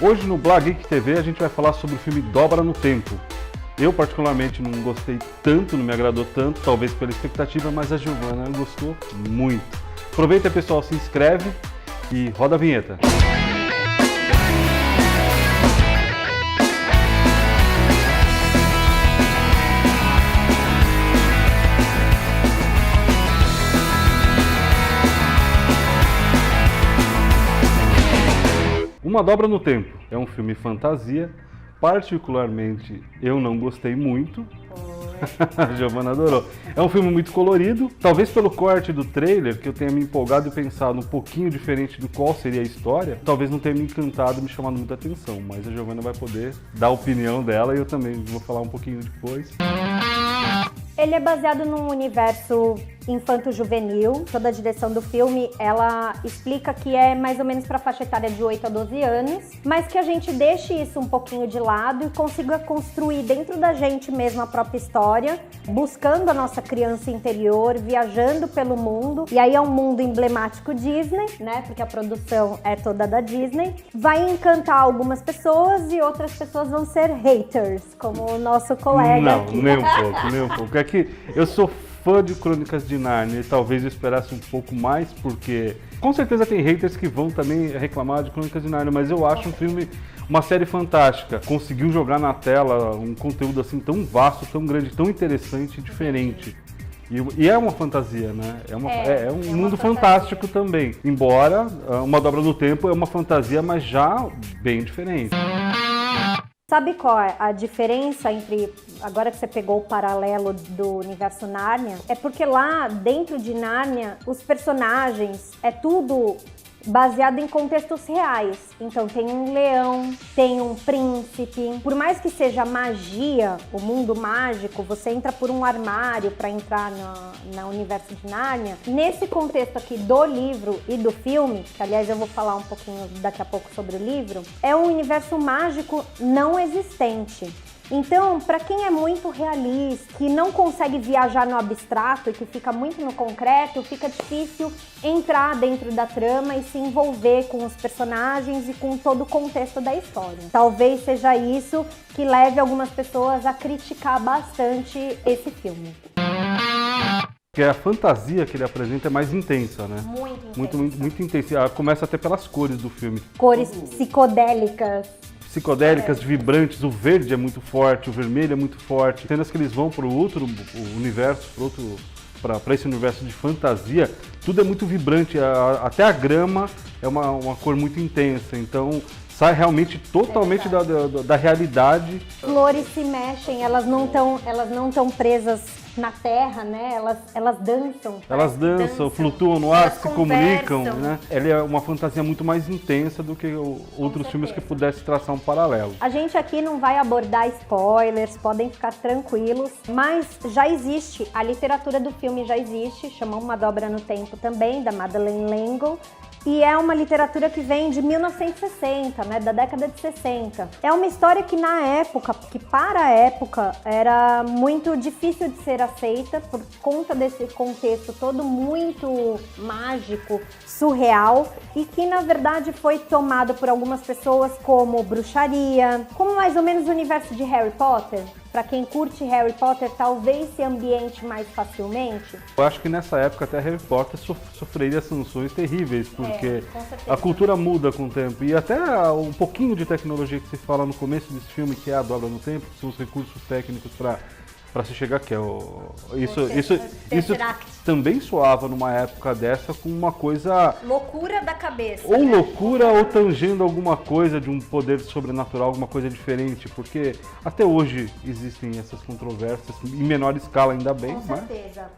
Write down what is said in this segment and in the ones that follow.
Hoje no Blá Geek TV a gente vai falar sobre o filme Dobra no Tempo. Eu particularmente não gostei tanto, não me agradou tanto, talvez pela expectativa, mas a Giovana gostou muito. Aproveita, pessoal, se inscreve e roda a vinheta. Uma Dobra no Tempo é um filme fantasia, particularmente eu não gostei muito, a Giovana adorou. É um filme muito colorido, talvez pelo corte do trailer, que eu tenha me empolgado e pensado um pouquinho diferente do qual seria a história, talvez não tenha me encantado, me chamado muita atenção, mas a Giovana vai poder dar a opinião dela e eu também vou falar um pouquinho depois. Ele é baseado num universo infanto-juvenil. Toda a direção do filme, ela explica que é mais ou menos para a faixa etária de 8 a 12 anos, mas que a gente deixe isso um pouquinho de lado e consiga construir dentro da gente mesmo a própria história, buscando a nossa criança interior, viajando pelo mundo. E aí é um mundo emblemático Disney, né? Porque a produção é toda da Disney. Vai encantar algumas pessoas e outras pessoas vão ser haters, como o nosso colega Não, aqui. nem um pouco. É que eu sou fã de Crônicas de Nárnia e talvez eu esperasse um pouco mais, porque com certeza tem haters que vão também reclamar de Crônicas de Nárnia, mas eu acho um filme, uma série fantástica. Conseguiu jogar na tela um conteúdo assim tão vasto, tão grande, tão interessante e diferente. E é uma fantasia, né? É um mundo fantástico também. Embora Uma Dobra no Tempo é uma fantasia, mas já bem diferente. Sabe qual é a diferença entre, agora que você pegou o paralelo do universo Nárnia? É porque lá dentro de Nárnia, os personagens, é tudo baseado em contextos reais. Então tem um leão, tem um príncipe. Por mais que seja magia, o mundo mágico, você entra por um armário para entrar no universo de Nárnia. Nesse contexto aqui do livro e do filme, que aliás eu vou falar um pouquinho daqui a pouco sobre o livro, é um universo mágico não existente. Então, para quem é muito realista, que não consegue viajar no abstrato e que fica muito no concreto, fica difícil entrar dentro da trama e se envolver com os personagens e com todo o contexto da história. Talvez seja isso que leve algumas pessoas a criticar bastante esse filme. Porque a fantasia que ele apresenta é mais intensa, né? Muito intensa. Ela começa até pelas cores do filme. Cores psicodélicas, vibrantes, o verde é muito forte, o vermelho é muito forte. Cenas que eles vão para o outro universo, para esse universo de fantasia, tudo é muito vibrante, até a grama é uma cor muito intensa, então sai realmente totalmente da realidade. Flores se mexem, elas não estão presas na terra, né? Elas dançam. Elas dançam, flutuam no ar, se comunicam, né? Ela é uma fantasia muito mais intensa do que outros filmes que pudessem traçar um paralelo. A gente aqui não vai abordar spoilers, podem ficar tranquilos, mas já existe, a literatura do filme já existe, chama Uma Dobra no Tempo também, da Madeleine L'Engle. E é uma literatura que vem de 1960, né, da década de 60. É uma história que na época, que para a época, era muito difícil de ser aceita por conta desse contexto todo muito mágico, surreal, e que na verdade foi tomado por algumas pessoas como bruxaria, como mais ou menos o universo de Harry Potter. Para quem curte Harry Potter, talvez se ambiente mais facilmente. Eu acho que nessa época até Harry Potter sofreria sanções terríveis, porque a cultura muda com o tempo. E até um pouquinho de tecnologia que se fala no começo desse filme, que é a dobra no tempo, que são os recursos técnicos para se chegar, que é isso também soava numa época dessa com uma coisa... loucura da cabeça. Ou loucura ou tangendo alguma coisa de um poder sobrenatural, alguma coisa diferente, porque até hoje existem essas controvérsias, em menor escala ainda bem. Com certeza.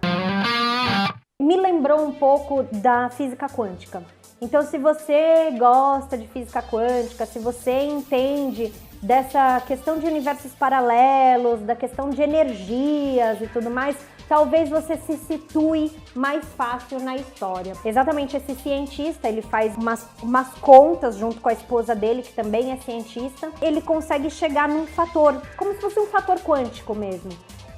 Me lembrou um pouco da física quântica. Então, se você gosta de física quântica, se você entende dessa questão de universos paralelos, da questão de energias e tudo mais, talvez você se situe mais fácil na história. Exatamente, esse cientista, ele faz umas contas junto com a esposa dele, que também é cientista, ele consegue chegar num fator, como se fosse um fator quântico mesmo.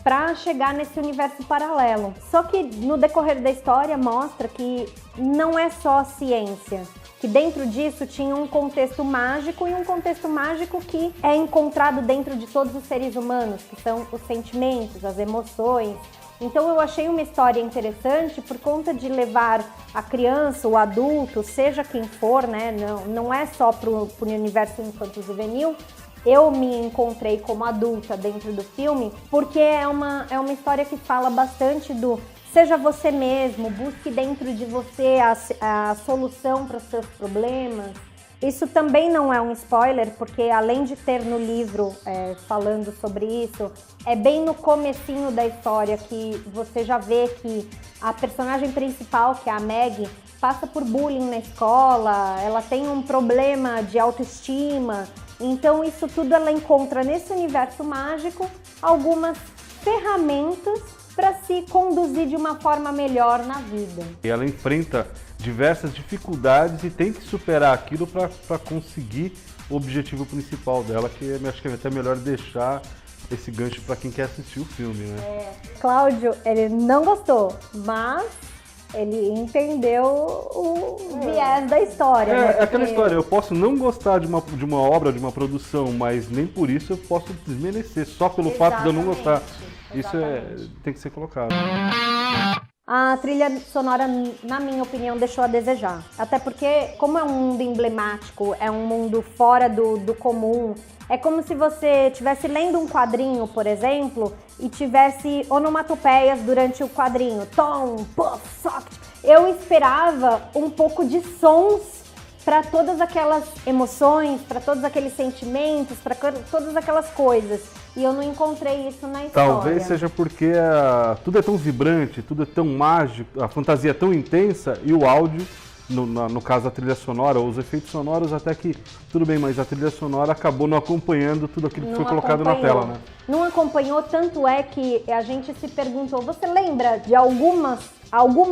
para chegar nesse universo paralelo. Só que no decorrer da história mostra que não é só ciência, que dentro disso tinha um contexto mágico e um contexto mágico que é encontrado dentro de todos os seres humanos, que são os sentimentos, as emoções. Então eu achei uma história interessante por conta de levar a criança, o adulto, seja quem for, né? Não é só para o universo infanto-juvenil. Eu me encontrei como adulta dentro do filme porque é uma história que fala bastante do seja você mesmo, busque dentro de você a solução para os seus problemas. Isso também não é um spoiler, porque além de ter no livro falando sobre isso, é bem no comecinho da história que você já vê que a personagem principal, que é a Meg, passa por bullying na escola, ela tem um problema de autoestima. Então isso tudo ela encontra nesse universo mágico algumas ferramentas para se conduzir de uma forma melhor na vida. E ela enfrenta diversas dificuldades e tem que superar aquilo para conseguir o objetivo principal dela, que eu acho que é até melhor deixar esse gancho para quem quer assistir o filme, né? Cláudio, ele não gostou, mas ele entendeu o viés da história. Né? É aquela história, eu posso não gostar de uma obra, de uma produção, mas nem por isso eu posso desmerecer, só pelo fato de eu não gostar. Isso tem que ser colocado. A trilha sonora, na minha opinião, deixou a desejar. Até porque, como é um mundo emblemático, é um mundo fora do comum, é como se você estivesse lendo um quadrinho, por exemplo, e tivesse onomatopeias durante o quadrinho. Tom, puff, soft. Eu esperava um pouco de sons para todas aquelas emoções, para todos aqueles sentimentos, para todas aquelas coisas. E eu não encontrei isso na história. Talvez seja porque tudo é tão vibrante, tudo é tão mágico, a fantasia é tão intensa e o áudio, no caso a trilha sonora, ou os efeitos sonoros, até que tudo bem, mas a trilha sonora acabou não acompanhando tudo aquilo que foi colocado na tela, né? Não acompanhou, tanto é que a gente se perguntou, você lembra de alguma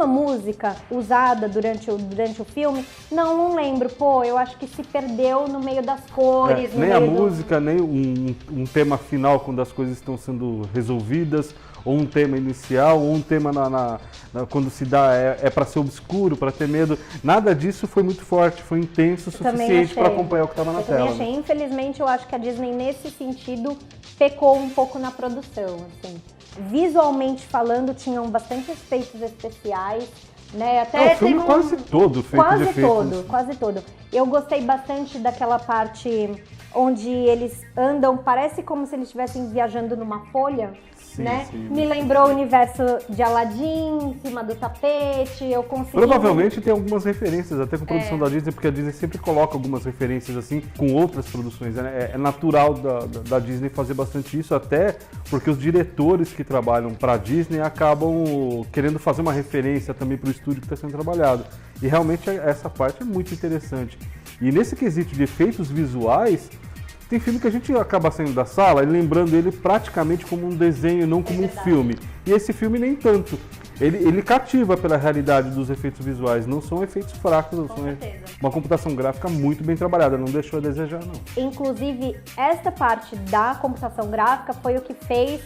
música usada durante o filme? Não lembro. Pô, eu acho que se perdeu no meio das cores. Nem a música, nem um tema final quando as coisas estão sendo resolvidas, ou um tema inicial, ou um tema quando se dá para ser obscuro, para ter medo. Nada disso foi muito forte, foi intenso o suficiente para acompanhar o que estava na tela. Eu também achei. Infelizmente, eu acho que a Disney, nesse sentido, pecou um pouco na produção, assim. Visualmente falando, tinham bastante efeitos especiais, né? Até o filme quase todo feito de efeitos. Quase todo. Eu gostei bastante daquela parte onde eles andam, parece como se eles estivessem viajando numa folha. Sim, né? sim. Me lembrou o universo de Aladdin, em cima do tapete, eu consegui... Provavelmente tem algumas referências, até com a produção da Disney, porque a Disney sempre coloca algumas referências assim, com outras produções, né? É natural da Disney fazer bastante isso, até porque os diretores que trabalham para a Disney acabam querendo fazer uma referência também para o estúdio que está sendo trabalhado. E realmente essa parte é muito interessante. E nesse quesito de efeitos visuais, tem filme que a gente acaba saindo da sala e lembrando ele praticamente como um desenho, não como um filme. E esse filme nem tanto. Ele cativa pela realidade dos efeitos visuais, não são efeitos fracos, são uma computação gráfica muito bem trabalhada, não deixou a desejar, não. Inclusive, esta parte da computação gráfica foi o que fez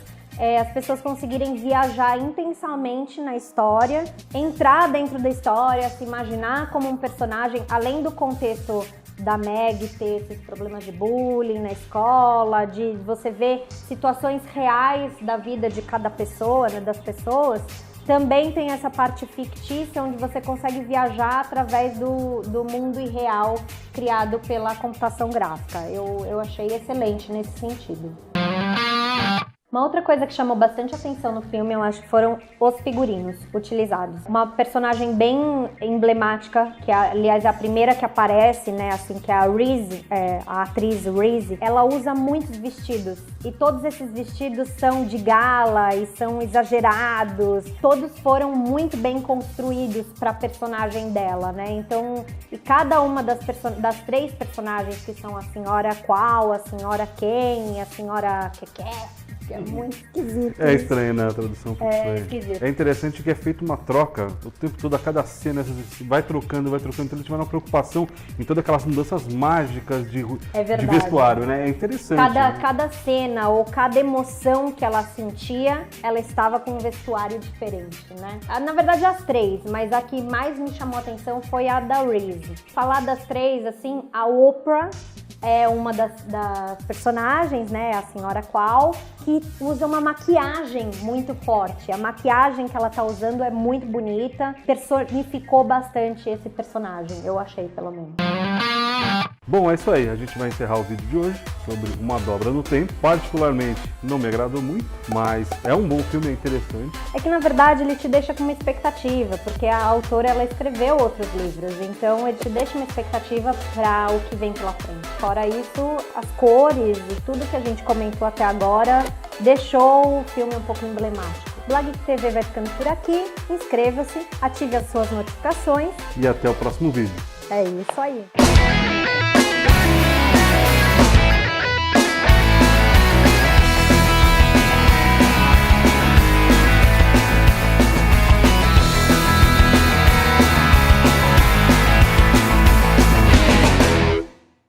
as pessoas conseguirem viajar intensamente na história, entrar dentro da história, se imaginar como um personagem, além do contexto da Meg ter esses problemas de bullying na escola, de você ver situações reais da vida de cada pessoa, né, das pessoas. Também tem essa parte fictícia onde você consegue viajar através do mundo irreal criado pela computação gráfica. Eu achei excelente nesse sentido. Uma outra coisa que chamou bastante atenção no filme, eu acho que foram os figurinos utilizados. Uma personagem bem emblemática, que aliás é a primeira que aparece, né, assim, que é a Reese, a atriz Reese, ela usa muitos vestidos. E todos esses vestidos são de gala e são exagerados. Todos foram muito bem construídos para a personagem dela, né? Então, e cada uma das três personagens, que são a senhora qual, a senhora quem, a senhora que que é muito esquisito. É estranho, né? A tradução um pouco estranha. Esquisito. É interessante que é feita uma troca o tempo todo, a cada cena, vai trocando, então eles tiveram uma preocupação em todas aquelas mudanças mágicas de vestuário, né? É interessante. Cada cena ou cada emoção que ela sentia, ela estava com um vestuário diferente, né? Na verdade, as três, mas a que mais me chamou a atenção foi a da Reese. Falar das três, assim, a Oprah é uma das personagens, né, a senhora Qual, que usa uma maquiagem muito forte. A maquiagem que ela tá usando é muito bonita, personificou bastante esse personagem, eu achei, pelo menos. Bom, é isso aí. A gente vai encerrar o vídeo de hoje sobre Uma Dobra no Tempo. Particularmente, não me agradou muito, mas é um bom filme, é interessante. É que, na verdade, ele te deixa com uma expectativa, porque a autora, ela escreveu outros livros, então ele te deixa uma expectativa para o que vem pela frente. Fora isso, as cores e tudo que a gente comentou até agora deixou o filme um pouco emblemático. Blog TV vai ficando por aqui. Inscreva-se, ative as suas notificações. E até o próximo vídeo. É isso aí.